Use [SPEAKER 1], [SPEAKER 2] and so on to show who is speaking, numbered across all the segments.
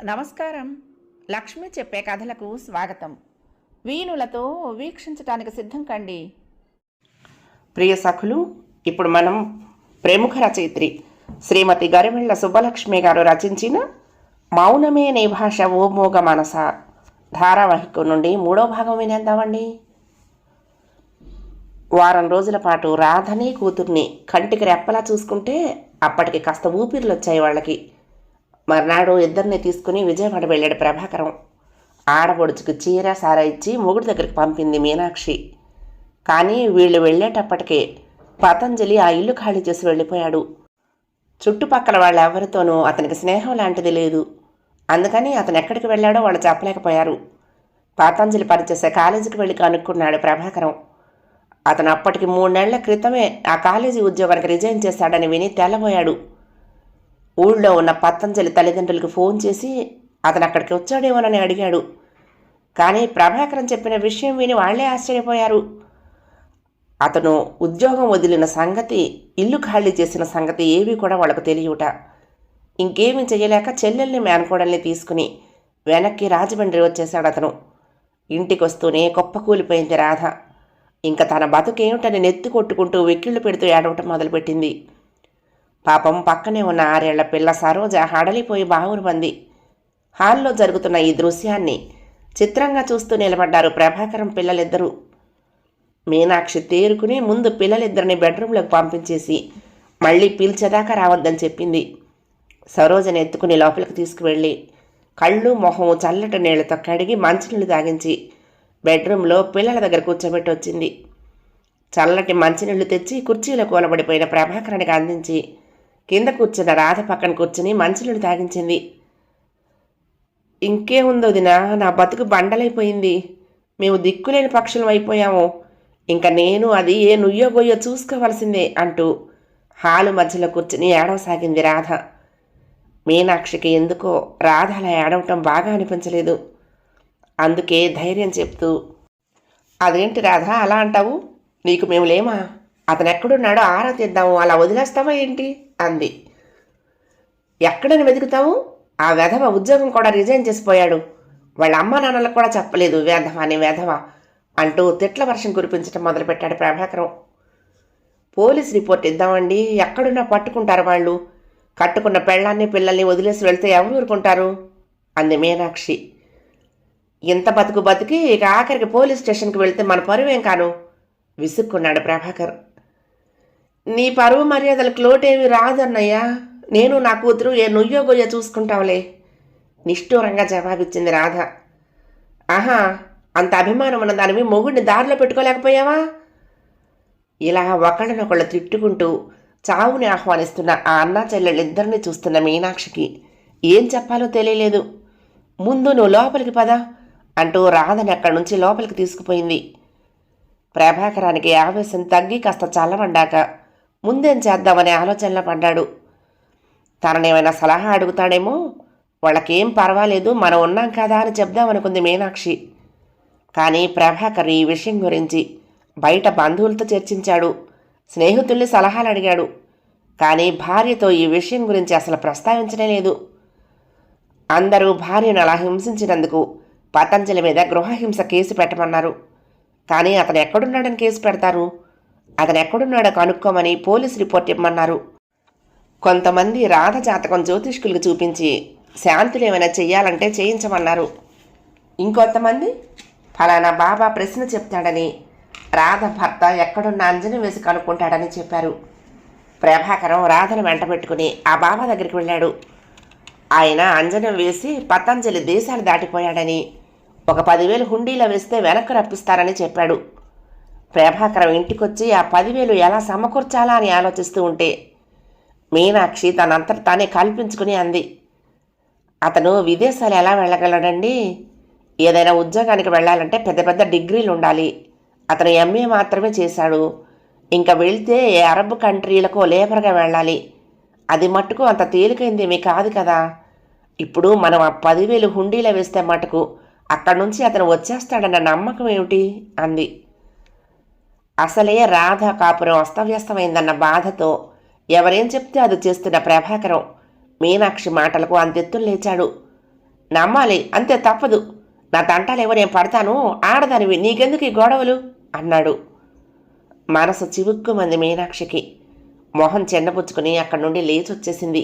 [SPEAKER 1] నమస్కారం. లక్ష్మి చెప్పే కథలకు స్వాగతం. వీణులతో వీక్షించటానికి సిద్ధం కండి.
[SPEAKER 2] ప్రియ సఖులు, ఇప్పుడు మనం ప్రముఖ రచయిత్రి శ్రీమతి గరిమెళ్ల సుబ్బలక్ష్మి గారు రచించిన మౌనమే నీ భాష ఓ మోగ మనస ధారావాహిక నుండి 3వ భాగం వినేద్దామండి. వారం రోజుల పాటు రాధని కూతుర్ని కంటికి రెప్పలా చూసుకుంటే అప్పటికి కాస్త ఊపిరిలు వచ్చాయి వాళ్ళకి. మర్నాడు ఇద్దరిని తీసుకుని విజయవాడ వెళ్ళాడు ప్రభాకరం. ఆడబొడుచుకు చీర సారా ఇచ్చి మొగుడు దగ్గరికి పంపింది మీనాక్షి. కానీ వీళ్ళు వెళ్ళేటప్పటికే పతంజలి ఆ ఇల్లు ఖాళీ చేసి వెళ్ళిపోయాడు. చుట్టుపక్కల వాళ్ళెవరితోనూ అతనికి స్నేహం లాంటిది లేదు. అందుకని అతను ఎక్కడికి వెళ్ళాడో వాళ్ళు చెప్పలేకపోయారు. పతంజలి పనిచేసే కాలేజీకి వెళ్ళి కనుక్కున్నాడు ప్రభాకరం. అతను అప్పటికి 3 నెలల క్రితమే ఆ కాలేజీ ఉద్యోగానికి రిజైన్ చేశాడని విని తెల్లబోయాడు. ఊళ్ళో ఉన్న పతంజలి తల్లిదండ్రులకు ఫోన్ చేసి అతను అక్కడికి వచ్చాడేమోనని అడిగాడు. కానీ ప్రభాకరం చెప్పిన విషయం విని వాళ్లే ఆశ్చర్యపోయారు. అతను ఉద్యోగం వదిలిన సంగతి, ఇల్లు ఖాళీ చేసిన సంగతి ఏవీ కూడా వాళ్ళకు తెలియట. ఇంకేమీ చేయలేక చెల్లెల్ని మేనకోడల్ని తీసుకుని వెనక్కి రాజమండ్రి వచ్చేశాడు అతను. ఇంటికి వస్తూనే కుప్పకూలిపోయింది రాధ. ఇంకా తన బతుకేమిటని నెత్తి కొట్టుకుంటూ వెక్కిళ్ళు పెడుతూ ఏడవటం మొదలుపెట్టింది. పాపం పక్కనే ఉన్న 6 ఏళ్ల పిల్ల సరోజ హడలిపోయి బావురుమంది. హాల్లో జరుగుతున్న ఈ దృశ్యాన్ని చిత్రంగా చూస్తూ నిలబడ్డారు ప్రభాకరం పిల్లలిద్దరూ. మీనాక్షి తేరుకుని ముందు పిల్లలిద్దరిని బెడ్రూమ్లోకి పంపించేసి మళ్ళీ పిలిచేదాకా రావద్దని చెప్పింది. సరోజని ఎత్తుకుని లోపలికి తీసుకువెళ్ళి కళ్ళు మొహం చల్లటి నీళ్లతో కడిగి మంచినీళ్ళు తాగించి బెడ్రూమ్లో పిల్లల దగ్గర కూర్చోబెట్టి వచ్చింది. చల్లటి మంచినీళ్లు తెచ్చి కుర్చీలో కూలబడిపోయిన ప్రభాకరానికి అందించి కింద కూర్చున్న రాధ పక్కన కూర్చుని మంచినీళ్ళు తాగించింది. ఇంకేముందో దినా, నా బతుకు బండలైపోయింది. మేము దిక్కులేని పక్షులం అయిపోయాము. ఇంకా నేను అది ఏ నుయ్యో గొయ్యో చూసుకోవలసిందే అంటూ హాలు మధ్యలో కూర్చుని ఏడవసాగింది రాధ. మీనాక్షికి ఎందుకో రాధ అలా ఏడవటం బాగా అనిపించలేదు. అందుకే ధైర్యం చెప్తూ, అదేంటి రాధ అలా అంటావు? నీకు మేము లేమా? అతను ఎక్కడున్నాడో ఆరా తీద్దాము, అలా వదిలేస్తావా ఏంటి అంది. ఎక్కడని వెతుకుతావు? ఆ వెధవ ఉద్యోగం కూడా రిజైన్ చేసిపోయాడు. వాళ్ళ అమ్మ నాన్నలకు కూడా చెప్పలేదు వేధవ అని వేధవ అంటూ తిట్ల వర్షం కురిపించడం మొదలుపెట్టాడు ప్రభాకరం. పోలీస్ రిపోర్ట్ ఇద్దామండి, ఎక్కడున్నా పట్టుకుంటారు వాళ్ళు. కట్టుకున్న పెళ్ళాన్ని పిల్లల్ని వదిలేసి వెళ్తే ఎవరు ఊరుకుంటారు అంది మీనాక్షి. ఇంత బతుకు బతికి ఇక ఆఖరికి పోలీస్ స్టేషన్కి వెళ్తే మన పరువేం కాను విసుక్కున్నాడు ప్రభాకర్. నీ పరువు మర్యాదలకు లోటేమి రాదన్నయ్యా. నేను నా కూతురు ఏ నుయ్యో గొయ్యో చూసుకుంటావులే నిష్ఠూరంగా జవాబిచ్చింది రాధ. ఆహా, అంత అభిమానం ఉన్న దానివి మొగుడిని దారిలో పెట్టుకోలేకపోయావా? ఇలా ఒకళ్ళనొకళ్ళు తిట్టుకుంటూ చావుని ఆహ్వానిస్తున్న ఆ అన్నా చెల్లెళ్ళిద్దరిని చూస్తున్న మీనాక్షికి ఏం చెప్పాలో తెలియలేదు. ముందు నువ్వు లోపలికి పద అంటూ రాధని అక్కడి నుంచి లోపలికి తీసుకుపోయింది. ప్రభాకరానికి ఆవేశం తగ్గి కాస్త చల్లబడ్డాక ముందేం చేద్దామనే ఆలోచనలో పడ్డాడు. తననేమైనా సలహా అడుగుతాడేమో, వాళ్ళకేం పర్వాలేదు మనం ఉన్నాం కదా అని చెప్దామనుకుంది మీనాక్షి. కానీ ప్రభాకర్ ఈ విషయం గురించి బయట బంధువులతో చర్చించాడు, స్నేహితుల్ని సలహాలు అడిగాడు. కానీ భార్యతో ఈ విషయం గురించి అసలు ప్రస్తావించనే లేదు. అందరూ భార్యను అలా హింసించినందుకు పతంజలి మీద గృహహింస కేసు పెట్టమన్నారు. కానీ అతను ఎక్కడున్నాడని కేసు పెడతారు? అతను ఎక్కడున్నాడో కనుక్కోమని పోలీస్ రిపోర్ట్ ఇవ్వమన్నారు. కొంతమంది రాధ జాతకం జ్యోతిష్కులకు చూపించి శాంతులు ఏమైనా చెయ్యాలంటే చేయించమన్నారు. ఇంకొంతమంది ఫలానా బాబా ప్రశ్న చెప్తాడని, రాధ భర్త ఎక్కడున్న అంజనం వేసి కనుక్కుంటాడని చెప్పారు. ప్రభాకరం రాధను వెంట పెట్టుకుని ఆ బాబా దగ్గరికి వెళ్ళాడు. ఆయన అంజనం వేసి పతంజలి దేశాలు దాటిపోయాడని, ఒక 10,000 హుండీలో వేస్తే వెనక్కు రప్పిస్తారని చెప్పాడు. ప్రభాకరం ఇంటికొచ్చి ఆ 10,000 ఎలా సమకూర్చాలా అని ఆలోచిస్తూ ఉంటే మీనాక్షి తనంతట తానే కల్పించుకుని అంది, అతను విదేశాలు ఎలా వెళ్ళగలడండి? ఏదైనా ఉద్యోగానికి వెళ్ళాలంటే పెద్ద పెద్ద డిగ్రీలు ఉండాలి. అతను ఎంఏ మాత్రమే చేశాడు. ఇంకా వెళ్తే ఏ అరబ్ కంట్రీలకో లేబర్గా వెళ్ళాలి. అది మట్టుకు అంత తేలికైందేమీ కాదు కదా. ఇప్పుడు మనం ఆ 10,000 హుండీలో వేస్తే మటుకు అక్కడి నుంచి అతను వచ్చేస్తాడన్న నమ్మకం ఏమిటి అంది. అసలే రాధ కాపురం అస్తవ్యస్తమైందన్న బాధతో ఎవరేం చెప్తే అది చేస్తున్న ప్రభాకరం మీనాక్షి మాటలకు అంతెత్తులు లేచాడు. నమ్మాలి, అంతే, తప్పదు. నా తంటాలేవో నేను పడతాను, ఆడదానివి, నీకెందుకు ఈ గొడవలు అన్నాడు. మనసు చివుక్కుమంది మీనాక్షికి. మొహం చెన్నపుచ్చుకుని అక్కడి నుండి లేచొచ్చేసింది.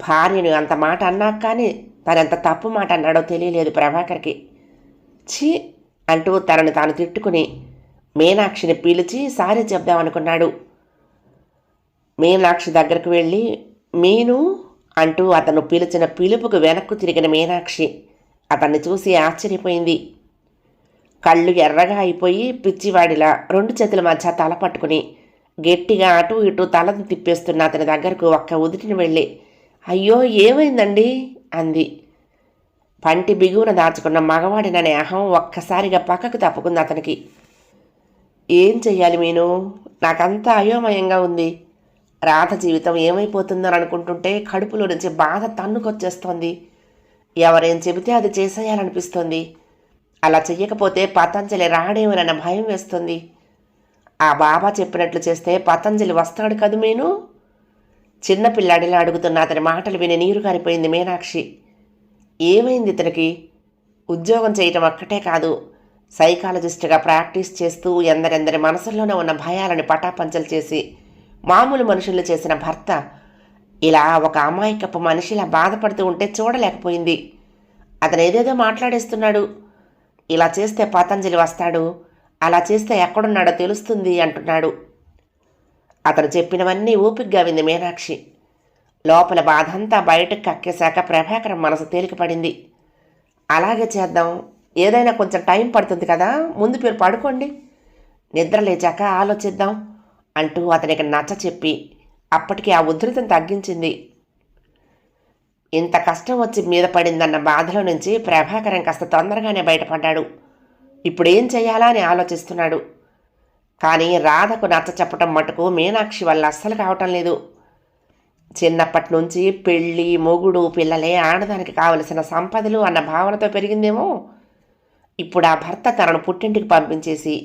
[SPEAKER 2] భార్యను అంత మాట అన్నాక కానీ తనెంత తప్పు మాట అన్నాడో తెలియలేదు ప్రభాకర్కి. ఛీ అంటూ తనను తాను తిట్టుకుని మీనాక్షిని పిలిచి సారీ చెప్దామనుకున్నాడు. మీనాక్షి దగ్గరకు వెళ్ళి మీను అంటూ అతను పిలిచిన పిలుపుకు వెనక్కు తిరిగిన మీనాక్షి అతన్ని చూసి ఆశ్చర్యపోయింది. కళ్ళు ఎర్రగా అయిపోయి పిచ్చివాడిలా 2 చేతుల మధ్య తల పట్టుకుని గట్టిగా అటూ ఇటూ తలను తిప్పేస్తున్న అతని దగ్గరకు ఒక్క ఉదిటిని వెళ్ళి అయ్యో ఏమైందండి అంది. పంటి బిగువున దాచుకున్న మగవాడిననే అహం ఒక్కసారిగా పక్కకు తప్పుకుంది అతనికి. ఏం చెయ్యాలి మీను, నాకంతా అయోమయంగా ఉంది. రాధ జీవితం ఏమైపోతుందని అనుకుంటుంటే కడుపులో నుంచి బాధ తన్నుకొచ్చేస్తోంది. ఎవరేం చెబితే అది చేసేయాలనిపిస్తోంది. అలా చెయ్యకపోతే పతంజలి రాడేమోనన్న భయం వేస్తుంది. ఆ బాబా చెప్పినట్లు చేస్తే పతంజలి వస్తాడు కదూ మీను. చిన్నపిల్లాడిలా అడుగుతున్న అతని మాటలు విని నీరు కారిపోయింది మీనాక్షి. ఏమైంది ఇతనికి? ఉద్యోగం చేయటం ఒక్కటే కాదు, సైకాలజిస్టుగా ప్రాక్టీస్ చేస్తూ ఎందరెందరి మనసుల్లోనే ఉన్న భయాలని పటాపంచలు చేసి మామూలు మనుషులు చేసిన భర్త ఇలా ఒక అమాయకపు మనిషిలా బాధపడుతూ ఉంటే చూడలేకపోయింది. అతను ఏదేదో మాట్లాడేస్తున్నాడు. ఇలా చేస్తే పతంజలి వస్తాడు, అలా చేస్తే ఎక్కడున్నాడో తెలుస్తుంది అంటున్నాడు. అతను చెప్పినవన్నీ ఊపిగ్గా వింది మీనాక్షి. లోపల బాధంతా బయటకు కక్కేశాక ప్రభాకరం మనసు తేలికపడింది. అలాగే చేద్దాం, ఏదైనా కొంచెం టైం పడుతుంది కదా, ముందు మీరు పడుకోండి, నిద్ర లేచాక ఆలోచిద్దాం అంటూ అతనికి నచ్చ చెప్పి అప్పటికి ఆ ఉధృతం తగ్గించింది. ఇంత కష్టం వచ్చి మీద పడిందన్న బాధలో నుంచి ప్రభాకరం కాస్త తొందరగానే బయటపడ్డాడు. ఇప్పుడేం చెయ్యాలా అని ఆలోచిస్తున్నాడు. కానీ రాధకు నచ్చ చెప్పటం మటుకు మీనాక్షి వల్ల అస్సలు కావటం లేదు. చిన్నప్పటి నుంచి పెళ్ళి, మొగుడు, పిల్లలే ఆడదానికి కావలసిన సంపదలు అన్న భావనతో పెరిగిందేమో. ఇప్పుడు ఆ భర్త తనను పుట్టింటికి పంపించేసి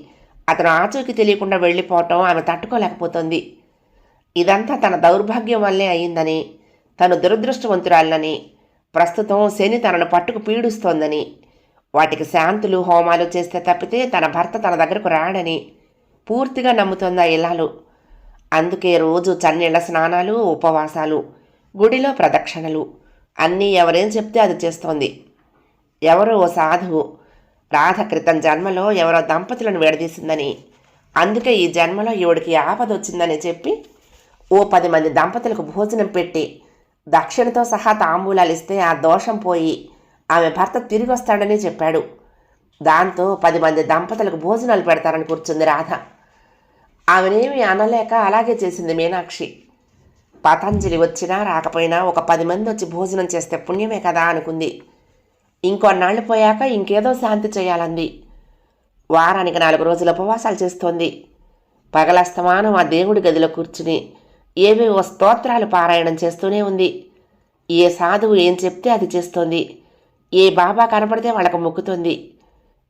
[SPEAKER 2] అతను ఆచూకీ తెలియకుండా వెళ్ళిపోవటం ఆమె తట్టుకోలేకపోతుంది. ఇదంతా తన దౌర్భాగ్యం వల్లే అయిందని, తను దురదృష్టవంతురాలని, ప్రస్తుతం శని తనను పట్టుకు పీడిస్తోందని, వాటికి శాంతులు హోమాలు చేస్తే తప్పితే తన భర్త తన దగ్గరకు రాడని పూర్తిగా నమ్ముతోంది ఆ ఇల్లాలు. అందుకే రోజు చన్నీళ్ల స్నానాలు, ఉపవాసాలు, గుడిలో ప్రదక్షిణలు అన్నీ ఎవరేం చెప్తే అది చేస్తోంది. ఎవరో ఓ సాధువు రాధ క్రితం జన్మలో ఎవరో దంపతులను విడదీసిందని, అందుకే ఈ జన్మలో ఈవిడికి ఆపదొచ్చిందని చెప్పి ఓ 10 మంది దంపతులకు భోజనం పెట్టి దక్షిణతో సహా తాంబూలాలు ఇస్తే ఆ దోషం పోయి ఆమె భర్త తిరిగి వస్తాడని చెప్పాడు. దాంతో 10 మంది దంపతులకు భోజనాలు పెడతారని కూర్చుంది రాధ. ఆమెనేమి అనలేక అలాగే చేసింది మీనాక్షి. పతంజలి వచ్చినా రాకపోయినా ఒక 10 మంది వచ్చి భోజనం చేస్తే పుణ్యమే కదా అనుకుంది. ఇంకొన్నాళ్ళు పోయాక ఇంకేదో శాంతి చేయాలంది. వారానికి 4 రోజులు ఉపవాసాలు చేస్తోంది. పగలస్తమానం ఆ దేవుడి గదిలో కూర్చుని ఏవేవో స్తోత్రాలు పారాయణం చేస్తూనే ఉంది. ఏ సాధువు ఏం చెప్తే అది చేస్తోంది. ఏ బాబా కనపడితే వాళ్ళకు మొక్కుతోంది.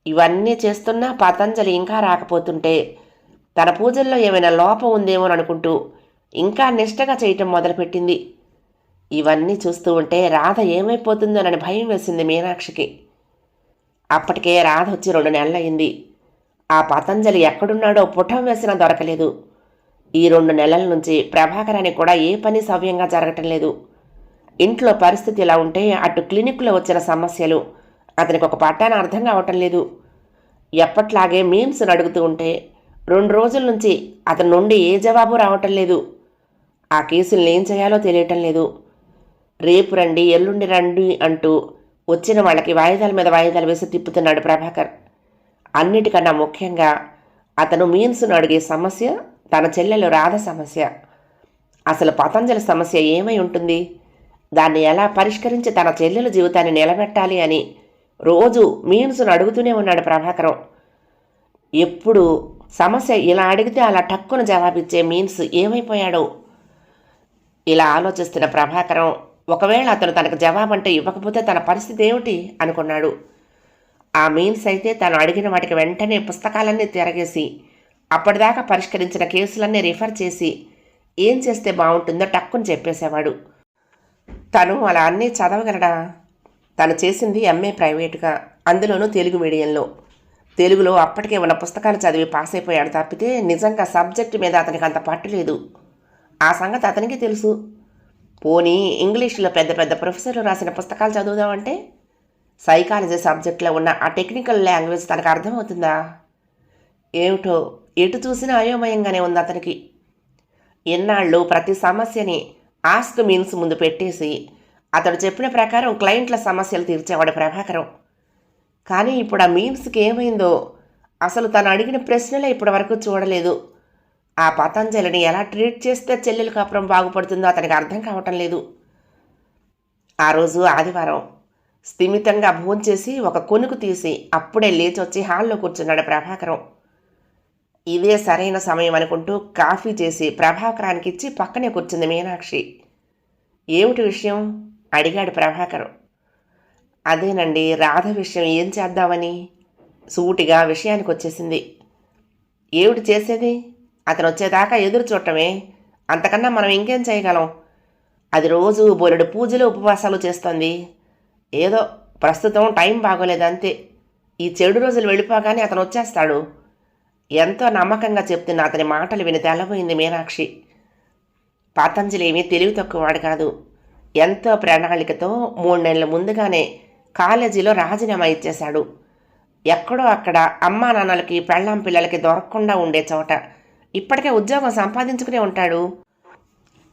[SPEAKER 2] ఇవన్నీ చేస్తున్నా పతంజలి ఇంకా రాకపోతుంటే తన పూజల్లో ఏమైనా లోపం ఉందేమోననుకుంటూ ఇంకా నిష్టగా చేయటం మొదలుపెట్టింది. ఇవన్నీ చూస్తూ ఉంటే రాధ ఏమైపోతుందోనని భయం వేసింది మీనాక్షికి. అప్పటికే రాధ వచ్చి 2 నెలలయింది. ఆ పతంజలి ఎక్కడున్నాడో పుటం వేసినా దొరకలేదు. ఈ 2 నెలల నుంచి ప్రభాకరానికి కూడా ఏ పని సవ్యంగా జరగటం లేదు. ఇంట్లో పరిస్థితి ఇలా ఉంటే అటు క్లినిక్లో వచ్చిన సమస్యలు అతనికి ఒక పట్టాన అర్థం కావటం లేదు. ఎప్పట్లాగే మీమ్స్ని అడుగుతూ ఉంటే 2 రోజుల నుంచి అతని నుండి ఏ జవాబు రావటం లేదు. ఆ కేసుల్ని ఏం చేయాలో తెలియటం లేదు. రేపు రండి, ఎల్లుండి రండి అంటూ వచ్చిన వాళ్ళకి వాయిదాల మీద వాయిదాలు వేసి తిప్పుతున్నాడు ప్రభాకర్. అన్నిటికన్నా ముఖ్యంగా అతను మీమ్స్ను అడిగే సమస్య తన చెల్లెలు రాధ సమస్య. అసలు పతంజలి సమస్య ఏమై ఉంటుంది, దాన్ని ఎలా పరిష్కరించి తన చెల్లెల జీవితాన్ని నిలబెట్టాలి అని రోజు మీమ్స్ను అడుగుతూనే ఉన్నాడు ప్రభాకరం. ఎప్పుడు సమస్య ఇలా అడిగితే అలా టక్కున జవాబిచ్చే మీమ్స్ ఏమైపోయాడో. ఇలా ఆలోచిస్తున్న ప్రభాకరం ఒకవేళ అతను తనకు జవాబంటే ఇవ్వకపోతే తన పరిస్థితి ఏమిటి అనుకున్నాడు. ఆ మీన్స్ అయితే తను అడిగిన వాటికి వెంటనే పుస్తకాలన్నీ తిరగేసి అప్పటిదాకా పరిష్కరించిన కేసులన్నీ రిఫర్ చేసి ఏం చేస్తే బాగుంటుందో టక్కుని చెప్పేసేవాడు. తను అలా అన్నీ చదవగలడా? తను చేసింది ఎంఏ ప్రైవేటుగా, అందులోనూ తెలుగు మీడియంలో. తెలుగులో అప్పటికే ఉన్న పుస్తకాలు చదివి పాస్ అయిపోయాడు తప్పితే నిజంగా సబ్జెక్టు మీద అతనికి అంత పట్టు లేదు. ఆ సంగతి అతనికి తెలుసు. పోనీ ఇంగ్లీషులో పెద్ద పెద్ద ప్రొఫెసర్లు రాసిన పుస్తకాలు చదువుదామంటే సైకాలజీ సబ్జెక్టులో ఉన్న ఆ టెక్నికల్ లాంగ్వేజ్ తనకు అర్థమవుతుందా? ఏమిటో ఎటు చూసినా అయోమయంగానే ఉంది అతనికి. ఎన్నాళ్ళు ప్రతి సమస్యని ఆస్క్ మీన్స్ ముందు పెట్టేసి అతడు చెప్పిన ప్రకారం క్లయింట్ల సమస్యలు తీర్చేవాడు ప్రభాకరం. కానీ ఇప్పుడు ఆ మీన్స్కి ఏమైందో అసలు తను అడిగిన ప్రశ్నలే ఇప్పటి వరకు చూడలేదు. ఆ పతంజలిని ఎలా ట్రీట్ చేస్తే చెల్లెలు కాపురం బాగుపడుతుందో అతనికి అర్థం కావటం లేదు. ఆ రోజు ఆదివారం. స్థిమితంగా భోంచేసి ఒక కొనుకు తీసి అప్పుడే లేచొచ్చి హాల్లో కూర్చున్నాడు ప్రభాకరం. ఇదే సరైన సమయం అనుకుంటూ కాఫీ చేసి ప్రభాకరానికి ఇచ్చి పక్కనే కూర్చుంది మీనాక్షి. ఏమిటి విషయం అడిగాడు ప్రభాకరం. అదేనండి, రాధ విషయం ఏం చేద్దామని. సూటిగా విషయానికి వచ్చేసింది. ఏమిటి చేసేది? అతను వచ్చేదాకా ఎదురు చూడటమే, అంతకన్నా మనం ఇంకేం చేయగలం? అది రోజు బోలెడు పూజలు ఉపవాసాలు చేస్తోంది. ఏదో ప్రస్తుతం టైం బాగోలేదంతే. ఈ చెడు రోజులు వెళ్ళిపోగానే అతను వచ్చేస్తాడు. ఎంతో నమ్మకంగా చెప్తున్న అతని మాటలు విని తెల్లబోయింది మీనాక్షి. పతంజలి ఏమీ తెలివి తక్కువవాడు కాదు. ఎంతో ప్రణాళికతో 3 నెలల ముందుగానే కాలేజీలో రాజీనామా ఇచ్చేశాడు. ఎక్కడో అక్కడ అమ్మా నాన్నలకి పెళ్ళాం పిల్లలకి దొరకకుండా ఉండే చోట ఇప్పటికే ఉద్యోగం సంపాదించుకునే ఉంటాడు.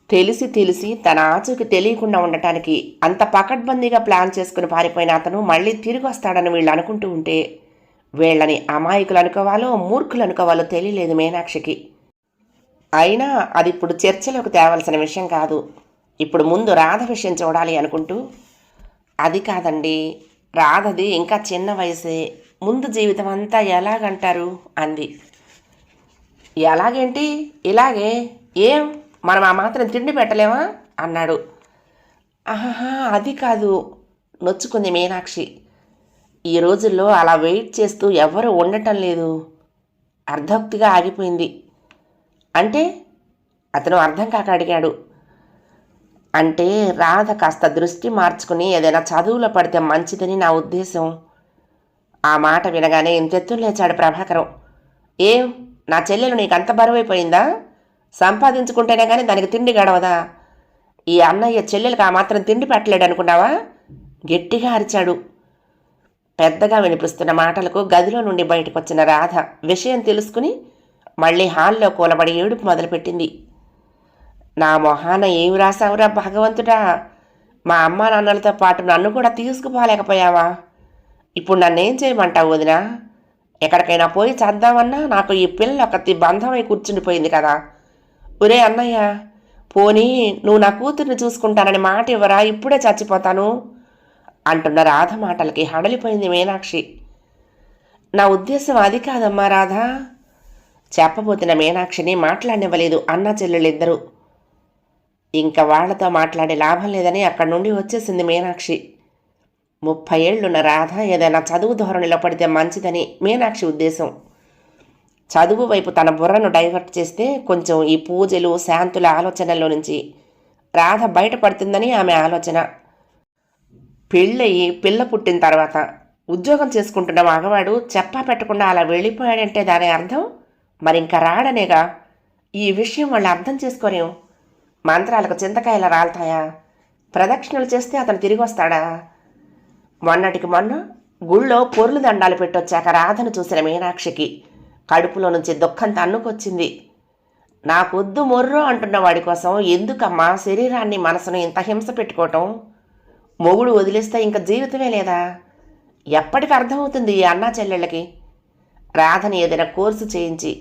[SPEAKER 2] తెలిసి తన ఆచూకి తెలియకుండా ఉండటానికి అంత పకడ్బందీగా ప్లాన్ చేసుకుని పారిపోయిన అతను మళ్ళీ తిరిగి వస్తాడని వీళ్ళు అనుకుంటూ ఉంటే వీళ్ళని అమాయకులు అనుకోవాలో మూర్ఖులు అనుకోవాలో తెలియలేదు మీనాక్షికి. అయినా అది ఇప్పుడు చర్చలోకి తేవాల్సిన విషయం కాదు. ఇప్పుడు ముందు రాధ విషయం చూడాలి అనుకుంటూ, అది కాదండి, రాధది ఇంకా చిన్న వయసే, ముందు జీవితం అంతా ఎలాగంటారు అంది. ఎలాగేంటి? ఇలాగే. ఏం మనం ఆ మాత్రం తిండి పెట్టలేమా అన్నాడు. ఆహా, అది కాదు నొచ్చుకుంది మీనాక్షి. ఈ రోజుల్లో అలా వెయిట్ చేస్తూ ఎవరు ఉండటం లేదు. అర్ధోక్తిగా ఆగిపోయింది. అంటే అతను అర్థం కాక అడిగాడు. అంటే రాధ కాస్త దృష్టి మార్చుకుని ఏదైనా చదువులో పడితే మంచిదని నా ఉద్దేశం. ఆ మాట వినగానే ఇంతెత్తులు లేచాడు ప్రభాకరం. ఏం, నా చెల్లెలు నీకు అంత బరువైపోయిందా? సంపాదించుకుంటేనే కానీ దానికి తిండి గడవదా? ఈ అన్నయ్య చెల్లెలకు ఆ మాత్రం తిండి పెట్టలేడు అనుకున్నావా? గట్టిగా అరిచాడు. పెద్దగా వినిపిస్తున్న మాటలకు గదిలో నుండి బయటకు వచ్చిన రాధ విషయం తెలుసుకుని మళ్ళీ హాల్లో కూలబడి ఏడుపు మొదలుపెట్టింది. నా మొహాన ఏమి రాసావురా భగవంతుడా? మా అమ్మా నాన్నలతో పాటు నన్ను కూడా తీసుకుపోలేకపోయావా? ఇప్పుడు నన్నేం చేయమంటావు వదినా? ఎక్కడికైనా పోయి చేద్దామన్నా నాకు ఈ పిల్ల ఒకటి బంధమై కూర్చుండిపోయింది కదా. ఒరే అన్నయ్య, పోనీ నువ్వు నా కూతుర్ని చూసుకుంటానని మాట ఇవ్వరా, ఇప్పుడే చచ్చిపోతాను అంటున్న రాధ మాటలకి హడలిపోయింది మీనాక్షి. నా ఉద్దేశం అది కాదమ్మా రాధ. చెప్పబోతున్న మీనాక్షిని మాట్లాడనివ్వలేదు అన్న చెల్లెళ్ళిద్దరూ. ఇంకా వాళ్లతో మాట్లాడే లాభం లేదని అక్కడి నుండి వచ్చేసింది మీనాక్షి. 30 ఏళ్లున్న రాధ ఏదైనా చదువు ధోరణిలో పడితే మంచిదని మీనాక్షి ఉద్దేశం. చదువు వైపు తన బుర్రను డైవర్ట్ చేస్తే కొంచెం ఈ పూజలు శాంతుల ఆలోచనల్లో నుంచి రాధ బయటపడుతుందని ఆమె ఆలోచన. పెళ్ళయి పిల్ల పుట్టిన తర్వాత ఉద్యోగం చేసుకుంటున్న మగవాడు చెప్పా పెట్టకుండా అలా వెళ్ళిపోయాడంటే దాని అర్థం మరింకా రాడనేగా. ఈ విషయం వాళ్ళు అర్థం చేసుకోరేం. మంత్రాలకు చింతకాయలా రాలుతాయా? ప్రదక్షిణలు చేస్తే అతను తిరిగి వస్తాడా? మొన్నటికి మొన్న గుళ్ళో పొర్లు దండాలు పెట్టొచ్చాక రాధను చూసిన మీనాక్షికి కడుపులో నుంచి దుఃఖం తన్నుకొచ్చింది. నాకొద్దు మొర్రో అంటున్న వాడి కోసం ఎందుకమ్మా శరీరాన్ని మనసును ఇంత హింస పెట్టుకోవటం? మొగుడు వదిలేస్తే ఇంక జీవితమే లేదా? ఎప్పటికి అర్థమవుతుంది ఈ అన్నా చెల్లెళ్ళకి? రాధని ఏదైనా కోర్సు చేయించి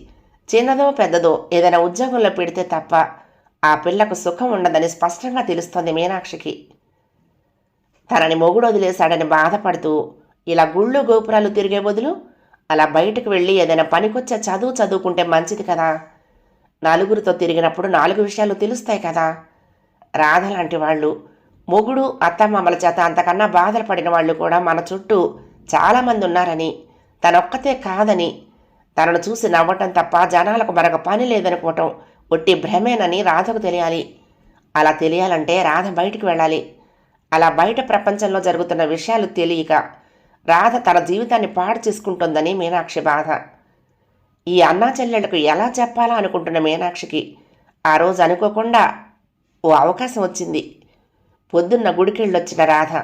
[SPEAKER 2] చిన్నదో పెద్దదో ఏదైనా ఉద్యోగంలో పెడితే తప్ప ఆ పిల్లకు సుఖం ఉండదని స్పష్టంగా తెలుస్తోంది మీనాక్షికి. తనని మొగుడు వదిలేశాడని బాధపడుతూ ఇలా గుళ్ళు గోపురాలు తిరిగే బదులు అలా బయటకు వెళ్ళి ఏదైనా పనికొచ్చే చదువుకుంటే మంచిది కదా. నలుగురితో తిరిగినప్పుడు 4 విషయాలు తెలుస్తాయి కదా. రాధ లాంటి వాళ్ళు, మొగుడు అత్తమామల చేత అంతకన్నా బాధలు పడిన వాళ్ళు కూడా మన చుట్టూ చాలామంది ఉన్నారని, తనొక్కతే కాదని, తనను చూసి నవ్వటం తప్ప జనాలకు మరొక పని లేదనుకోవటం ఒట్టి భ్రమేనని రాధకు తెలియాలి. అలా తెలియాలంటే రాధ బయటికి వెళ్ళాలి. అలా బయట ప్రపంచంలో జరుగుతున్న విషయాలు తెలియక రాధ తన జీవితాన్ని పాడు చేసుకుంటోందని మీనాక్షి బాధ. ఈ అన్నా చెల్లెళ్లకు ఎలా చెప్పాలా అనుకుంటున్న మీనాక్షికి ఆ రోజు అనుకోకుండా ఓ అవకాశం వచ్చింది. పొద్దున్న గుడికెళ్ళొచ్చిన రాధ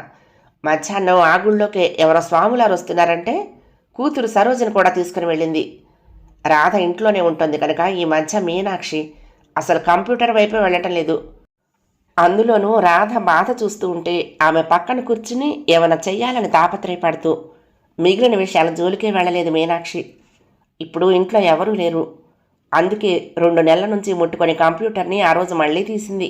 [SPEAKER 2] మధ్యాహ్నం ఆ గుళ్ళోకే ఎవరో స్వాములారు వస్తున్నారంటే కూతురు సరోజను కూడా తీసుకుని వెళ్ళింది. రాధ ఇంట్లోనే ఉంటుంది కనుక ఈ మధ్య మీనాక్షి అసలు కంప్యూటర్ వైపే వెళ్ళటం లేదు. అందులోనూ రాధ బాధ చూస్తూ ఉంటే ఆమె పక్కన కూర్చుని ఏమైనా చెయ్యాలని తాపత్రయపడుతూ మిగిలిన విషయాల జోలికే వెళ్ళలేదు మీనాక్షి. ఇప్పుడు ఇంట్లో ఎవరూ లేరు. అందుకే 2 నెలల నుంచి ముట్టుకొని కంప్యూటర్ని ఆ రోజు మళ్ళీ తీసింది.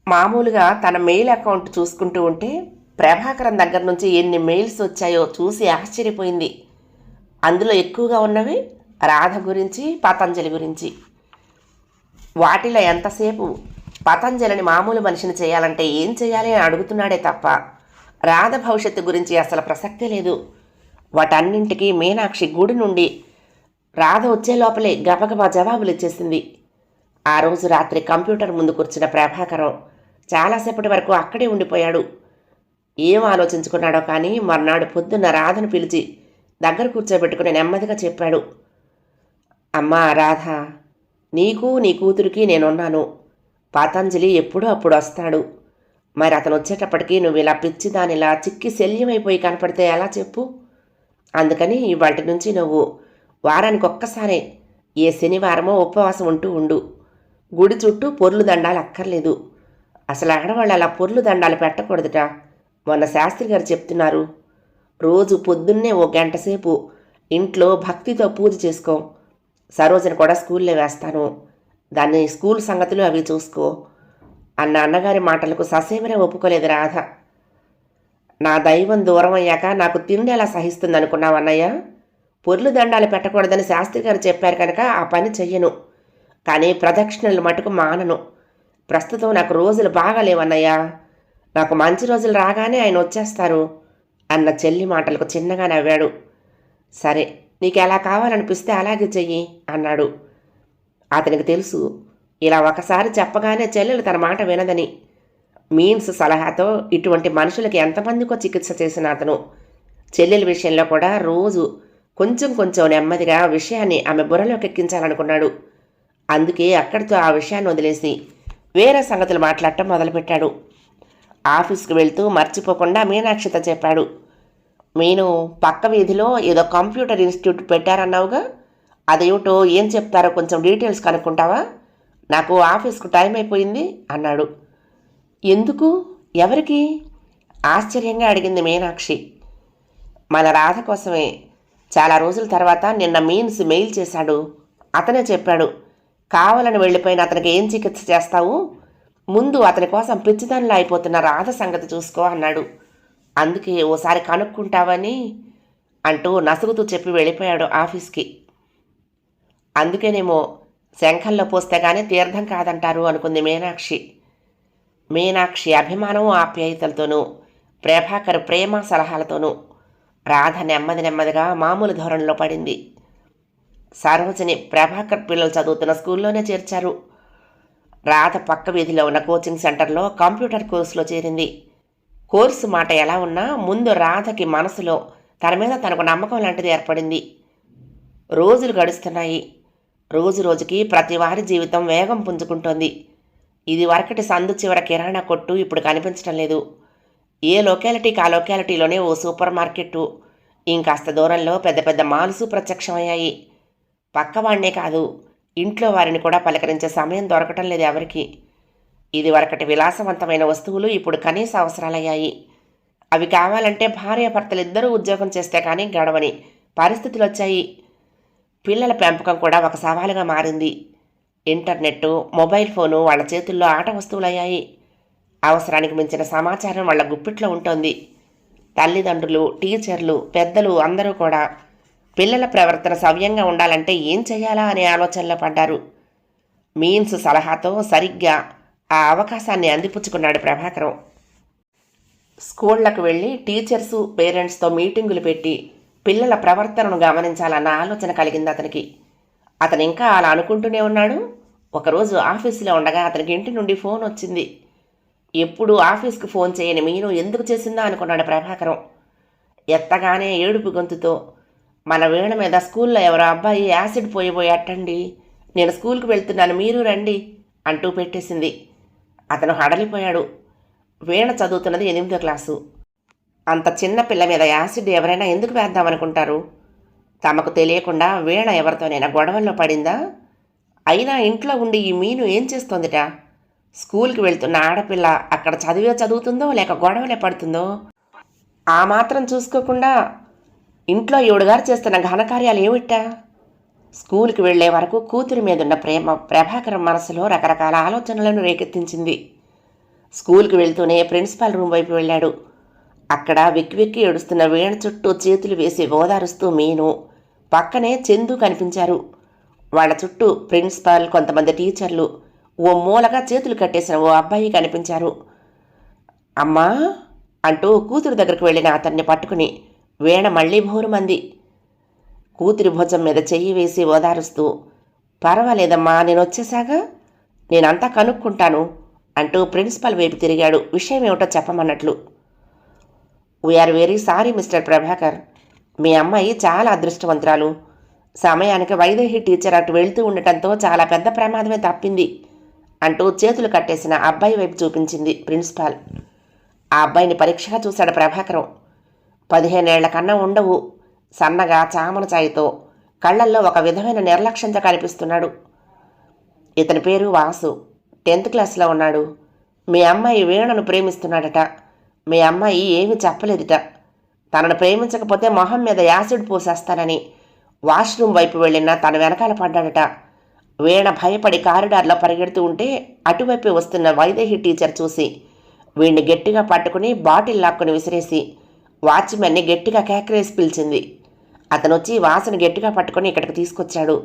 [SPEAKER 2] మామూలుగా తన మెయిల్ అకౌంట్ చూసుకుంటూ ఉంటే ప్రభాకరం దగ్గర నుంచి ఎన్ని మెయిల్స్ వచ్చాయో చూసి ఆశ్చర్యపోయింది. అందులో ఎక్కువగా ఉన్నవి రాధ గురించి, పతంజలి గురించి. వాటిలో ఎంతసేపు పతంజలిని మామూలు మనిషిని చేయాలంటే ఏం చేయాలి అని అడుగుతున్నాడే తప్ప రాధ భవిష్యత్తు గురించి అసలు ప్రసక్తే లేదు. వాటన్నింటికీ మీనాక్షి గుడి నుండి రాధ వచ్చే లోపలే గబగబా జవాబులు ఇచ్చేసింది. ఆ రోజు రాత్రి కంప్యూటర్ ముందు కూర్చున్న ప్రభాకరం చాలాసేపటి వరకు అక్కడే ఉండిపోయాడు. ఏం ఆలోచించుకున్నాడో కానీ మర్నాడు పొద్దున్న రాధను పిలిచి దగ్గర కూర్చోబెట్టుకుని నెమ్మదిగా చెప్పాడు. అమ్మా రాధ, నీకు నీ కూతురికి నేనున్నాను. పతంజలి ఎప్పుడూ అప్పుడు వస్తాడు. మరి అతను వచ్చేటప్పటికీ నువ్వు ఇలా పిచ్చిదానిలా చిక్కి శల్యమైపోయి కనపడితే ఎలా చెప్పు? అందుకని ఇవాటి నుంచి నువ్వు వారానికి ఒక్కసారే ఏ శనివారమో ఉపవాసం ఉండు. గుడి చుట్టూ పొర్లు దండాలు అక్కర్లేదు. అసలు ఆడవాళ్ళు అలా పొర్లు దండాలు పెట్టకూడదుట. మొన్న శాస్త్రి గారు చెప్తున్నారు. రోజు పొద్దున్నే 1 గంట సేపు ఇంట్లో భక్తితో పూజ చేసుకో. సరోజను కూడా స్కూల్లో వేస్తాను. దాన్ని స్కూల్ సంగతులు అవి చూసుకో అన్న అన్నగారి మాటలకు ససేమరే ఒప్పుకోలేదు రాధ. నా దైవం దూరం అయ్యాక నాకు తిండి ఎలా సహిస్తుంది అనుకున్నావన్నయ్య? పొర్లు దండాలు పెట్టకూడదని శాస్త్రి గారు చెప్పారు కనుక ఆ పని చెయ్యను. కానీ ప్రదక్షిణలు మటుకు మానను. ప్రస్తుతం నాకు రోజులు బాగాలేవన్నయ్యా. నాకు మంచి రోజులు రాగానే ఆయన వచ్చేస్తారు అన్న చెల్లి మాటలకు చిన్నగా నవ్వాడు. సరే, నీకు ఎలా కావాలనిపిస్తే అలాగే చెయ్యి అన్నాడు. అతనికి తెలుసు ఇలా ఒకసారి చెప్పగానే చెల్లెలు తన మాట వినదని. మీన్స్ సలహాతో ఇటువంటి మనుషులకి ఎంతమందికో చికిత్స చేసిన అతను చెల్లెల విషయంలో కూడా రోజు కొంచెం నెమ్మదిగా విషయాన్ని ఆమె బుర్రలోకి ఎక్కించాలనుకున్నాడు. అందుకే అక్కడితో ఆ విషయాన్ని వదిలేసి వేరే సంగతులు మాట్లాడటం మొదలుపెట్టాడు. ఆఫీస్కి వెళ్తూ మర్చిపోకుండా మీనాక్షితో చెప్పాడు. మీను పక్క వీధిలో ఏదో కంప్యూటర్ ఇన్స్టిట్యూట్ పెట్టారన్నావుగా, అదేమిటో ఏం చెప్తారో కొంచెం డీటెయిల్స్ కనుక్కుంటావా? నాకు ఆఫీస్కు టైం అయిపోయింది అన్నాడు. ఎందుకు? ఎవరికి? ఆశ్చర్యంగా అడిగింది మీనాక్షి. మన రాధ కోసమే. చాలా రోజుల తర్వాత నిన్న మీన్స్ మెయిల్ చేశాడు. అతనే చెప్పాడు. కావాలని వెళ్ళిపోయిన అతనికి ఏం చికిత్స చేస్తావు? ముందు అతని కోసం పిచ్చిదానిలా అయిపోతున్న రాధ సంగతి చూసుకో అన్నాడు. అందుకే ఓసారి కనుక్కుంటావని అంటూ నసుగుతూ చెప్పి వెళ్ళిపోయాడు ఆఫీస్కి. అందుకేనేమో శంఖంలో పోస్తే కానీ తీర్థం కాదంటారు అనుకుంది మీనాక్షి. మీనాక్షి అభిమానం ఆప్యాయతలతోనూ ప్రభాకర్ ప్రేమ సలహాలతోనూ రాధ నెమ్మదిగా మామూలు ధోరణిలో పడింది. సరోజని ప్రభాకర్ పిల్లలు చదువుతున్న స్కూల్లోనే చేర్చారు. రాధ పక్క వీధిలో ఉన్న కోచింగ్ సెంటర్లో కంప్యూటర్ కోర్సులో చేరింది. కోర్సు మాట ఎలా ఉన్నా ముందు రాధకి మనసులో తన మీద తనకు నమ్మకం లాంటిది ఏర్పడింది. రోజులు గడుస్తున్నాయి. రోజుకి ప్రతి వారి జీవితం వేగం పుంజుకుంటోంది. ఇది వరకటి సందు చివర కిరాణా కొట్టు ఇప్పుడు కనిపించడం లేదు. ఏ లొకాలిటీకి ఆ లొకాలిటీలోనే ఓ సూపర్ మార్కెట్టు, ఇంకాస్త దూరంలో పెద్ద మాల్సు ప్రత్యక్షమయ్యాయి. పక్కవాడినే కాదు, ఇంట్లో వారిని కూడా పలకరించే సమయం దొరకటం లేదు ఎవరికి. ఇది వరకటి విలాసవంతమైన వస్తువులు ఇప్పుడు కనీస అవసరాలయ్యాయి. అవి కావాలంటే భార్యాభర్తలిద్దరూ ఉద్యోగం చేస్తే కానీ గడవని పరిస్థితులు వచ్చాయి. పిల్లల పెంపకం కూడా ఒక సవాలుగా మారింది. ఇంటర్నెట్టు, మొబైల్ ఫోను వాళ్ళ చేతుల్లో ఆట వస్తువులయ్యాయి. అవసరానికి మించిన సమాచారం వాళ్ళ గుప్పిట్లో ఉంటుంది. తల్లిదండ్రులు, టీచర్లు, పెద్దలు అందరూ కూడా పిల్లల ప్రవర్తన సవ్యంగా ఉండాలంటే ఏం చేయాలా అనే ఆలోచనలో పడ్డారు. మీన్స్ సలహాతో సరిగ్గా ఆ అవకాశాన్ని అందిపుచ్చుకున్నాడు ప్రభాకరం. స్కూళ్లకు వెళ్ళి టీచర్సు, పేరెంట్స్తో మీటింగులు పెట్టి పిల్లల ప్రవర్తనను గమనించాలన్న ఆలోచన కలిగింది అతనికి. అతను ఇంకా అలా అనుకుంటూనే ఉన్నాడు. ఒకరోజు ఆఫీసులో ఉండగా అతనికి ఇంటి నుండి ఫోన్ వచ్చింది. ఎప్పుడు ఆఫీస్కి ఫోన్ చేయని మీను ఎందుకు చేసిందా అనుకున్నాడు ప్రభాకరం. ఎత్తగానే ఏడుపు గొంతుతో, మన వీణ మీద స్కూల్లో ఎవరో అబ్బాయి యాసిడ్ పోయిపోయాటండి, నేను స్కూల్కి వెళ్తున్నాను, మీరు రండి అంటూ పెట్టేసింది. అతను హడలిపోయాడు. వీణ చదువుతున్నది 8వ క్లాసు. అంత చిన్న పిల్ల మీద యాసిడ్ ఎవరైనా ఎందుకు వేద్దామనుకుంటారు? తమకు తెలియకుండా వీణ ఎవరితోనైనా గొడవల్లో పడిందా? అయినా ఇంట్లో ఉండి ఈ మీను ఏం చేస్తోందిట? స్కూల్కి వెళ్తున్న ఆడపిల్ల అక్కడ చదువుతుందో లేక గొడవలే పడుతుందో? ఆ మాత్రం చూసుకోకుండా ఇంట్లో ఈవిడగారు చేస్తున్న ఘనకార్యాలు ఏమిటా? స్కూల్కి వెళ్లే వరకు కూతురి మీదున్న ప్రేమ ప్రభాకరం మనసులో రకరకాల ఆలోచనలను రేకెత్తించింది. స్కూల్కి వెళ్తూనే ప్రిన్సిపాల్ రూమ్ వైపు వెళ్ళాడు. అక్కడ వెక్కి ఏడుస్తున్న వీణ చుట్టూ చేతులు వేసి ఓదారుస్తూ మీను, పక్కనే చందు కనిపించారు. వాళ్ళ చుట్టూ ప్రిన్సిపాల్, కొంతమంది టీచర్లు, ఓ మూలగా చేతులు కట్టేసిన ఓ అబ్బాయి కనిపించారు. అమ్మా అంటూ కూతురు దగ్గరకు వెళ్ళిన అతన్ని పట్టుకుని వీణ మళ్లీ భోరుమంది. కూతురి భుజం మీద చెయ్యి వేసి ఓదారుస్తూ, పర్వాలేదమ్మా, నేను వచ్చేసాగా, నేనంతా కనుక్కుంటాను అంటూ ప్రిన్సిపాల్ వైపు తిరిగాడు, విషయం ఏమిటో చెప్పమన్నట్లు. We are very sorry Mr Prabhakar, మీ అమ్మాయి చాలా అదృష్టవంతురాలు. సమయానికి వైదేహి టీచర్ అటు వెళ్తూ ఉండటంతో చాలా పెద్ద ప్రమాదమే తప్పింది అంటూ చేతులు కట్టేసిన అబ్బాయి వైపు చూపించింది ప్రిన్సిపాల్. ఆ అబ్బాయిని పరీక్షగా చూశాడు ప్రభాకరం. 15 ఏళ్ల కన్నా ఉండవు, సన్నగా చామన చాయితో, కళ్లల్లో ఒక విధమైన నిర్లక్ష్యంతో కనిపిస్తున్నాడు. ఇతని పేరు వాసు, 10th క్లాస్లో ఉన్నాడు. మీ అమ్మాయి వీణను ప్రేమిస్తున్నాడట. మీ అమ్మాయి ఏమీ చెప్పలేదుట. తనను ప్రేమించకపోతే మొహం మీద యాసిడ్ పోసేస్తానని వాష్రూమ్ వైపు వెళ్ళినా తన వెనకాల పడ్డాడట. వీణ భయపడి కారిడార్లో పరిగెడుతూ ఉంటే అటువైపు వస్తున్న వైదేహి టీచర్ చూసి వీణ్ణి గట్టిగా పట్టుకుని బాటిల్ లాక్కుని విసిరేసి వాచ్మెన్ని గట్టిగా కేకరేసి పిలిచింది. అతను వచ్చి వాసని గట్టిగా పట్టుకుని ఇక్కడికి తీసుకొచ్చాడు.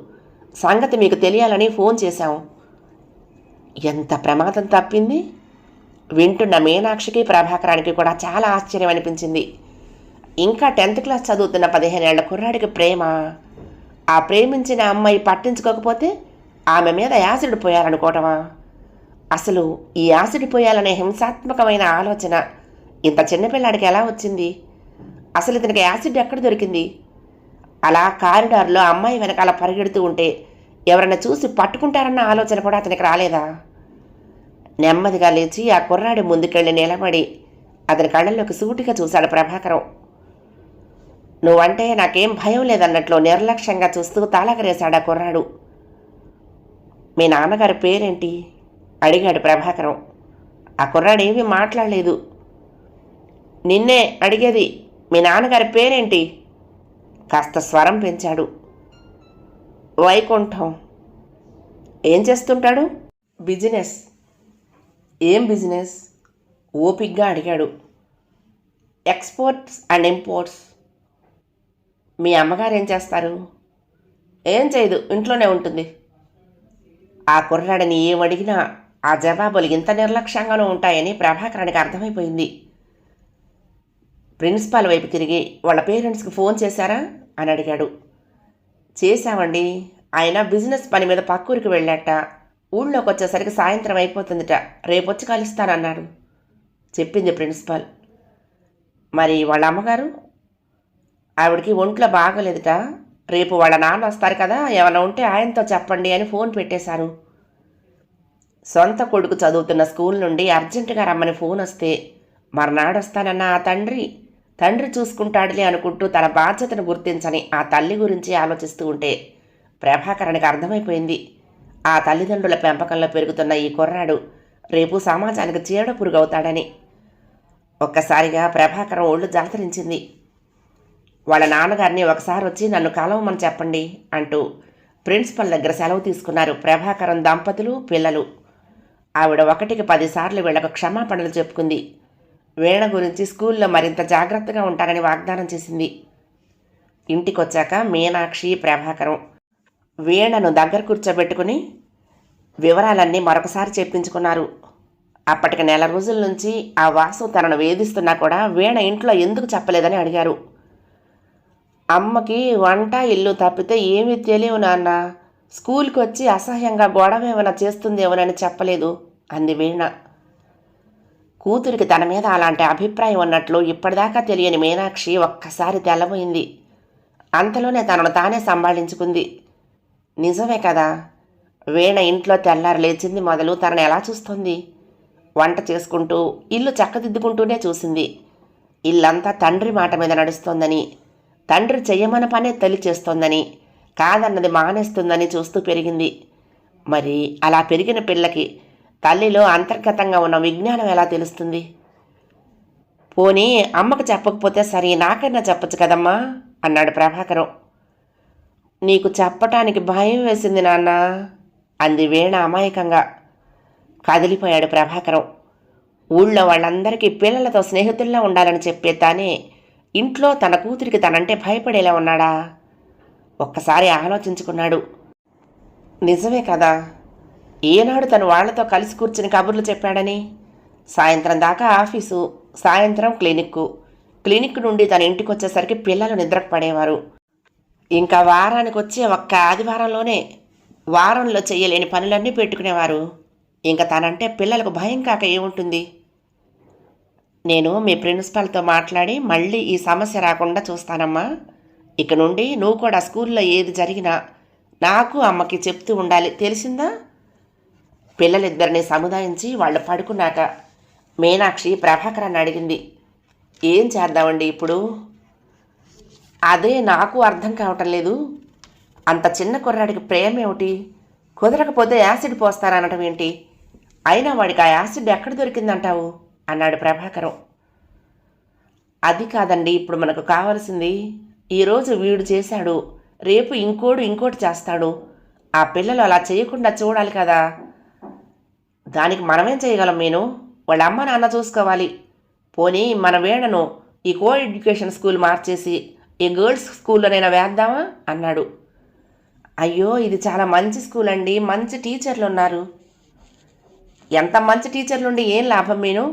[SPEAKER 2] సంగతి మీకు తెలియాలని ఫోన్ చేశాం. ఎంత ప్రమాదం తప్పింది? వింటున్న మీనాక్షికి, ప్రభాకరానికి కూడా చాలా ఆశ్చర్యం అనిపించింది. ఇంకా 10th క్లాస్ చదువుతున్న 15 ఏళ్ల కుర్రాడికి ప్రేమ, ఆ ప్రేమించిన అమ్మాయి పట్టించుకోకపోతే ఆమె మీద యాసిడ్ పోయాలనుకోవటమా? అసలు ఈ యాసిడ్ పోయాలనే హింసాత్మకమైన ఆలోచన ఇంత చిన్నపిల్లాడికి ఎలా వచ్చింది? అసలు ఇతనికి యాసిడ్ ఎక్కడ దొరికింది? అలా కారిడార్లో అమ్మాయి వెనకాల పరిగెడుతూ ఉంటే ఎవరైనా చూసి పట్టుకుంటారన్న ఆలోచన కూడా అతనికి రాలేదా? నెమ్మదిగా లేచి ఆ కుర్రాడి ముందుకెళ్ళి నిలబడి అతని కళ్ళల్లోకి సూటిగా చూశాడు ప్రభాకరం. నువ్వంటే నాకేం భయం లేదన్నట్లు నిర్లక్ష్యంగా చూస్తూ తాళగరేశాడు ఆ కుర్రాడు. మీ నాన్నగారి పేరేంటి అడిగాడు ప్రభాకరం. ఆ కుర్రాడేమీ మాట్లాడలేదు. నిన్నే అడిగేది, మీ నాన్నగారి పేరేంటి? కాస్త స్వరం పెంచాడు. వైకుంఠం. ఏం చేస్తుంటాడు? బిజినెస్. ఏం బిజినెస్? ఓపిగ్గా అడిగాడు. Exports and imports. మీ అమ్మగారు ఏం చేస్తారు? ఏం చేయదు, ఇంట్లోనే ఉంటుంది. ఆ కుర్రాడిని ఏమడిగినా ఆ జవాబులు ఇంత నిర్లక్ష్యంగానూ ఉంటాయని ప్రభాకరానికి అర్థమైపోయింది. ప్రిన్సిపాల్ వైపు తిరిగి వాళ్ళ పేరెంట్స్కి ఫోన్ చేశారా అని అడిగాడు. చేశామండి, ఆయన బిజినెస్ పని మీద పక్కూరికి వెళ్ళాట. ఊళ్ళోకి వచ్చేసరికి సాయంత్రం అయిపోతుందిట, రేపొచ్చి కలుస్తానన్నాడు చెప్పింది ప్రిన్సిపాల్. మరి వాళ్ళ అమ్మగారు? ఆవిడికి ఒంట్లో బాగోలేదుట. రేపు వాళ్ళ నాన్న వస్తారు కదా, ఏమైనా ఉంటే ఆయనతో చెప్పండి అని ఫోన్ పెట్టేశారు. సొంత కొడుకు చదువుతున్న స్కూల్ నుండి అర్జెంటుగా రమ్మని ఫోన్ వస్తే మర్నాడు వస్తానన్న ఆ తండ్రి చూసుకుంటాడులే అనుకుంటూ తన బాధ్యతను గుర్తించని ఆ తల్లి గురించి ఆలోచిస్తూ ఉంటే ప్రభాకరానికి అర్థమైపోయింది, ఆ తల్లిదండ్రుల పెంపకంలో పెరుగుతున్న ఈ కుర్రాడు రేపు సమాజానికి చీడ పురుగవుతాడని. ఒక్కసారిగా ప్రభాకరం ఒళ్ళు జలతరించింది. వాళ్ళ నాన్నగారిని ఒకసారి వచ్చి నన్ను కలవమని చెప్పండి అంటూ ప్రిన్సిపల్ దగ్గర సెలవు తీసుకున్నారు ప్రభాకరం దంపతులు, పిల్లలు. ఆవిడ 1కి 10 సార్లు వీళ్లకు క్షమాపణలు చెప్పుకుంది. వీణ గురించి స్కూల్లో మరింత జాగ్రత్తగా ఉంటారని వాగ్దానం చేసింది. ఇంటికొచ్చాక మీనాక్షి, ప్రభాకరం వీణను దగ్గర కూర్చోబెట్టుకుని వివరాలన్నీ మరొకసారి చెప్పించుకున్నారు. అప్పటికి 1 నెల రోజుల నుంచి ఆ వాసు తనను వేధిస్తున్నా కూడా వీణ ఇంట్లో ఎందుకు చెప్పలేదని అడిగారు. అమ్మకి వంట ఇల్లు తప్పితే ఏమీ తెలియవు నాన్న, స్కూల్కి వచ్చి అసహ్యంగా గొడవ ఏమైనా చేస్తుందేమోనని చెప్పలేదు అంది వీణ. కూతురికి తన మీద అలాంటి అభిప్రాయం ఉన్నట్లు ఇప్పటిదాకా తెలియని మీనాక్షి ఒక్కసారి తెల్లబోయింది. అంతలోనే తనను తానే సంభాళించుకుంది. నిజమే కదా, వీణ ఇంట్లో తెల్లారు లేచింది మొదలు తనను ఎలా చూస్తుంది? వంట చేసుకుంటూ ఇల్లు చక్కదిద్దుకుంటూనే చూసింది. ఇల్లంతా తండ్రి మాట మీద నడుస్తోందని, తండ్రి చెయ్యమన్న పనే తల్లి చేస్తోందని, కాదన్నది మానేస్తుందని చూస్తూ పెరిగింది. మరి అలా పెరిగిన పిల్లకి తల్లిలో అంతర్గతంగా ఉన్న విజ్ఞానం ఎలా తెలుస్తుంది? పోనీ అమ్మకు చెప్పకపోతే సరే, నాకైనా చెప్పచ్చు కదమ్మా అన్నాడు ప్రభాకరం. నీకు చెప్పటానికి భయం వేసింది నాన్న అంది వీణ అమాయకంగా. కదిలిపోయాడు ప్రభాకరం. ఊళ్ళో వాళ్ళందరికీ పిల్లలతో స్నేహితుల్లా ఉండాలని చెప్పే తానే ఇంట్లో తన కూతురికి తనంటే భయపడేలా ఉన్నాడా? ఒక్కసారి ఆలోచించుకున్నాడు. నిజమే కదా, ఏనాడు తను వాళ్లతో కలిసి కూర్చుని కబుర్లు చెప్పాడని? సాయంత్రం దాకా ఆఫీసు, సాయంత్రం క్లినిక్ నుండి తన ఇంటికి వచ్చేసరికి పిల్లలు నిద్రకు పడేవారు. ఇంకా వారానికి వచ్చే ఒక్క ఆదివారంలోనే వారంలో చెయ్యలేని పనులన్నీ పెట్టుకునేవారు. ఇంకా తనంటే పిల్లలకు భయం కాక ఏముంటుంది? నేను మీ ప్రిన్సిపాల్తో మాట్లాడి మళ్ళీ ఈ సమస్య రాకుండా చూస్తానమ్మా. ఇక నుండి నువ్వు కూడా స్కూల్లో ఏది జరిగినా నాకు అమ్మకి చెప్తూ ఉండాలి, తెలిసిందా? పిల్లలిద్దరిని సముదాయించి వాళ్ళు పడుకున్నాక మీనాక్షి ప్రభాకరాన్ని అడిగింది. ఏం చేద్దామండి ఇప్పుడు? అదే నాకు అర్థం కావటం లేదు. అంత చిన్న కుర్రాడికి ప్రేమ ఏమిటి? కుదరకపోతే యాసిడ్ పోస్తారనటం ఏంటి? అయినా వాడికి ఆ యాసిడ్ ఎక్కడ దొరికిందంటావు అన్నాడు ప్రభాకరం. అది కాదండి ఇప్పుడు మనకు కావాల్సింది. ఈరోజు వీడు చేశాడు, రేపు ఇంకోటి చేస్తాడు. ఆ పిల్లలు అలా చేయకుండా చూడాలి కదా. దానికి మనమేం చేయగలం? నేను వాళ్ళ అమ్మ నాన్న చూసుకోవాలి. పోనీ మన వీణను ఈ కో ఎడ్యుకేషన్ స్కూల్ మార్చేసి ఈ గర్ల్స్ స్కూల్లోనైనా వేద్దామా అన్నాడు. అయ్యో, ఇది చాలా మంచి స్కూల్ అండి, మంచి టీచర్లు ఉన్నారు. ఎంత మంచి టీచర్లుండి ఏం లాభం? మీను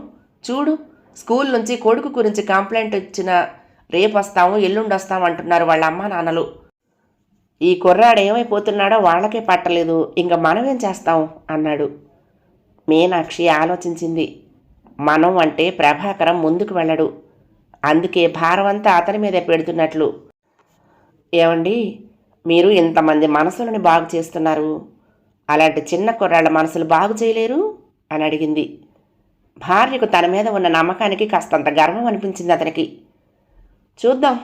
[SPEAKER 2] చూడు, స్కూల్ నుంచి కొడుకు గురించి కంప్లైంట్ ఇచ్చిన రేపు వస్తాము ఎల్లుండి వస్తాము అంటున్నారు వాళ్ళ అమ్మ నాన్నలు. ఈ కుర్రాడు ఏమైపోతున్నాడో వాళ్ళకే పట్టలేదు, ఇంకా మనమేం చేస్తాం అన్నాడు. మీనాక్షి ఆలోచించింది. మనం అంటే ప్రభాకరం ముందుకు వెళ్ళడు, అందుకే భారమంతా అతని మీదే పెడుతున్నట్లు. ఏమండి, మీరు ఇంతమంది మనసులని బాగు చేస్తున్నారు, అలాంటి చిన్న కుర్రాళ్ళ మనసులు బాగు చేయలేరు అని అడిగింది. భార్యకు తన మీద ఉన్న నమ్మకానికి కాస్తంత గర్వం అనిపించింది అతనికి. చూద్దాం,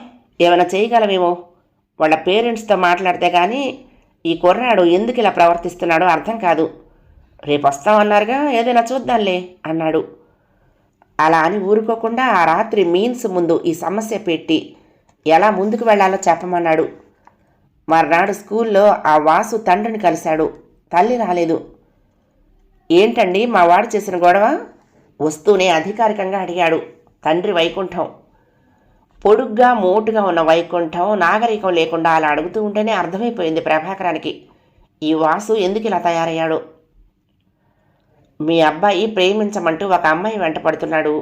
[SPEAKER 2] ఏమైనా చేయగలమేమో. వాళ్ళ పేరెంట్స్తో మాట్లాడితే కానీ ఈ కుర్రాడు ఎందుకు ఇలా ప్రవర్తిస్తున్నాడో అర్థం కాదు. రేపు వస్తామన్నారుగా, ఏదైనా చూద్దాంలే అన్నాడు. అలా అని ఊరుకోకుండా ఆ రాత్రి మీన్స్ ముందు ఈ సమస్య పెట్టి ఎలా ముందుకు వెళ్లాలో చెప్పమన్నాడు. మర్నాడు స్కూల్లో ఆ వాసు తండ్రిని కలిశాడు. తల్లి రాలేదు. ఏంటండి మా వాడు చేసిన గొడవ? వస్తూనే అధికారికంగా అడిగాడు తండ్రి వైకుంఠం. పొడుగ్గా మోటుగా ఉన్న వైకుంఠం నాగరికం లేకుండా అలా అడుగుతూ ఉంటేనే అర్థమైపోయింది ప్రభాకరానికి ఈ వాసు ఎందుకు ఇలా తయారయ్యాడు. మీ అబ్బాయి ప్రేమించమంటూ ఒక అమ్మాయి వెంట పడుతున్నాడు,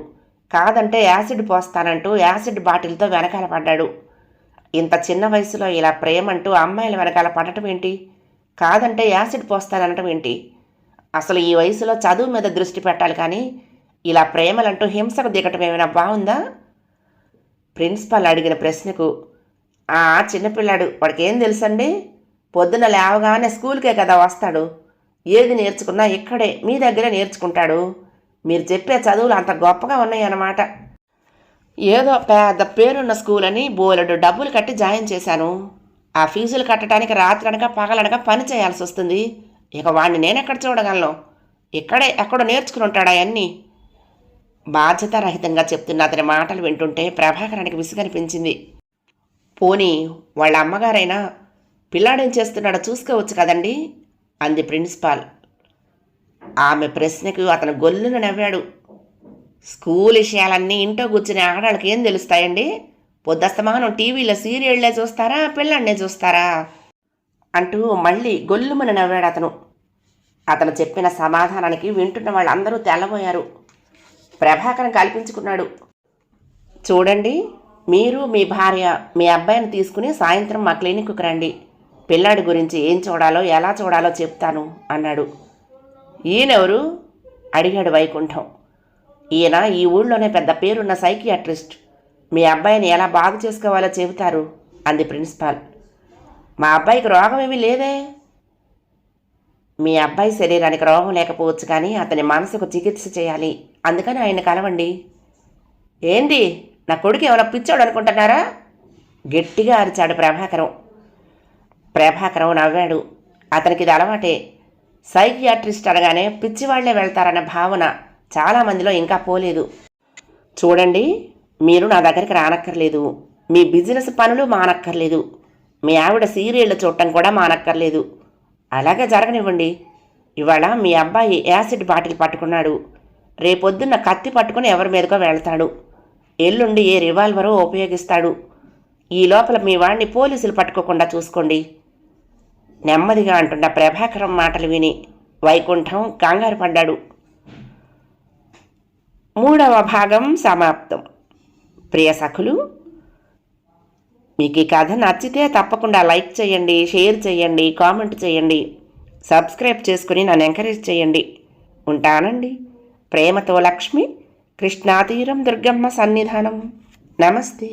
[SPEAKER 2] కాదంటే యాసిడ్ పోస్తానంటూ యాసిడ్ బాటిల్తో వెనకాల పడ్డాడు. ఇంత చిన్న వయసులో ఇలా ప్రేమంటూ అమ్మాయిల వెనకాల పడటం ఏంటి? కాదంటే యాసిడ్ పోస్తాననటం ఏంటి? అసలు ఈ వయసులో చదువు మీద దృష్టి పెట్టాలి కానీ ఇలా ప్రేమలంటూ హింసకు దిగటం ఏమైనా బాగుందా? ప్రిన్సిపాల్ అడిగిన ప్రశ్నకు చిన్నపిల్లాడు, వాడికి ఏం తెలుసండి? పొద్దున లేవగానే స్కూల్కే కదా వస్తాడు, ఏది నేర్చుకున్నా ఇక్కడే మీ దగ్గరే నేర్చుకుంటాడు. మీరు చెప్పే చదువులు అంత గొప్పగా ఉన్నాయన్నమాట. ఏదో పెద్ద పేరున్న స్కూల్ అని బోలెడు డబ్బులు కట్టి జాయిన్ చేశాను. ఆ ఫీజులు కట్టడానికి రాత్రనక పగలనక పని చేయాల్సి వస్తుంది. ఇక వాడిని నేనెక్కడ చూడగలను? ఇక్కడే ఎక్కడో నేర్చుకుని ఉంటాడా అన్నీ? బాధ్యతారహితంగా చెప్తున్న అతని మాటలు వింటుంటే ప్రభాకరానికి విసుగనిపించింది. పోనీ వాళ్ళ అమ్మగారైనా పిల్లాడేం చేస్తున్నాడో చూసుకోవచ్చు కదండి అంది ప్రిన్సిపాల్. ఆమె ప్రశ్నకు అతను గొల్లున నవ్వాడు. స్కూల్ విషయాలన్నీ ఇంట్లో కూర్చుని ఆడవాళ్ళకి ఏం తెలుస్తాయండి? పొద్దస్తమానం టీవీలో సీరియళ్లే చూస్తారా, పిల్లాడినే చూస్తారా అంటూ మళ్ళీ గొల్లుమని నవ్వాడు అతను. అతను చెప్పిన సమాధానానికి వింటున్న వాళ్ళందరూ తెల్లబోయారు. ప్రభాకరం కల్పించుకున్నాడు. చూడండి, మీరు మీ భార్య మీ అబ్బాయిని తీసుకుని సాయంత్రం మా క్లినిక్కు రండి. పిల్లాడి గురించి ఏం చూడాలో ఎలా చూడాలో చెప్తాను అన్నాడు. ఈయనెవరు అడిగాడు వైకుంఠం. ఈయన ఈ ఊళ్ళోనే పెద్ద పేరున్న సైకియాట్రిస్ట్. మీ అబ్బాయిని ఎలా బాగు చేసుకోవాలో చెబుతారు అంది ప్రిన్సిపాల్. మా అబ్బాయికి రోగం ఏమీ లేదే. మీ అబ్బాయి శరీరానికి రోగం లేకపోవచ్చు, కానీ అతని మనసుకు చికిత్స చేయాలి. అందుకని ఆయన కలవండి. ఏంటి, నా కొడుకు ఏమైనా పిచ్చోడు అనుకుంటున్నారా? గట్టిగా అరిచాడు ప్రభాకరం. ప్రభాకరం నవ్వాడు. అతనికి ఇది అలవాటే. సైకియాట్రిస్ట్ అనగానే పిచ్చివాళ్లే వెళ్తారన్న భావన చాలామందిలో ఇంకా పోలేదు. చూడండి, మీరు నా దగ్గరికి రానక్కర్లేదు. మీ బిజినెస్ పనులు మానక్కర్లేదు. మీ ఆవిడ సీరియళ్ళు చూడటం కూడా మానక్కర్లేదు. అలాగే జరగనివ్వండి. ఇవాళ మీ అబ్బాయి యాసిడ్ బాటిల్ పట్టుకున్నాడు. రేపొద్దున్న కత్తి పట్టుకుని ఎవరి మీదకో వెళ్తాడు. ఎల్లుండి ఏ రివాల్వరో ఉపయోగిస్తాడు. ఈ లోపల మీ వాడిని పోలీసులు పట్టుకోకుండా చూసుకోండి. నెమ్మదిగా అంటున్న ప్రభాకరం మాటలు విని వైకుంఠం కంగారు పడ్డాడు. 3వ భాగం సమాప్తం. ప్రియ సఖులు, మీకు ఈ కథ నచ్చితే తప్పకుండా లైక్ చేయండి, షేర్ చేయండి, కామెంట్ చేయండి, సబ్స్క్రైబ్ చేసుకుని నన్ను ఎంకరేజ్ చేయండి. ఉంటానండి. ప్రేమతో లక్ష్మి, కృష్ణాతీరం దుర్గమ్మ సన్నిధానం. నమస్తే.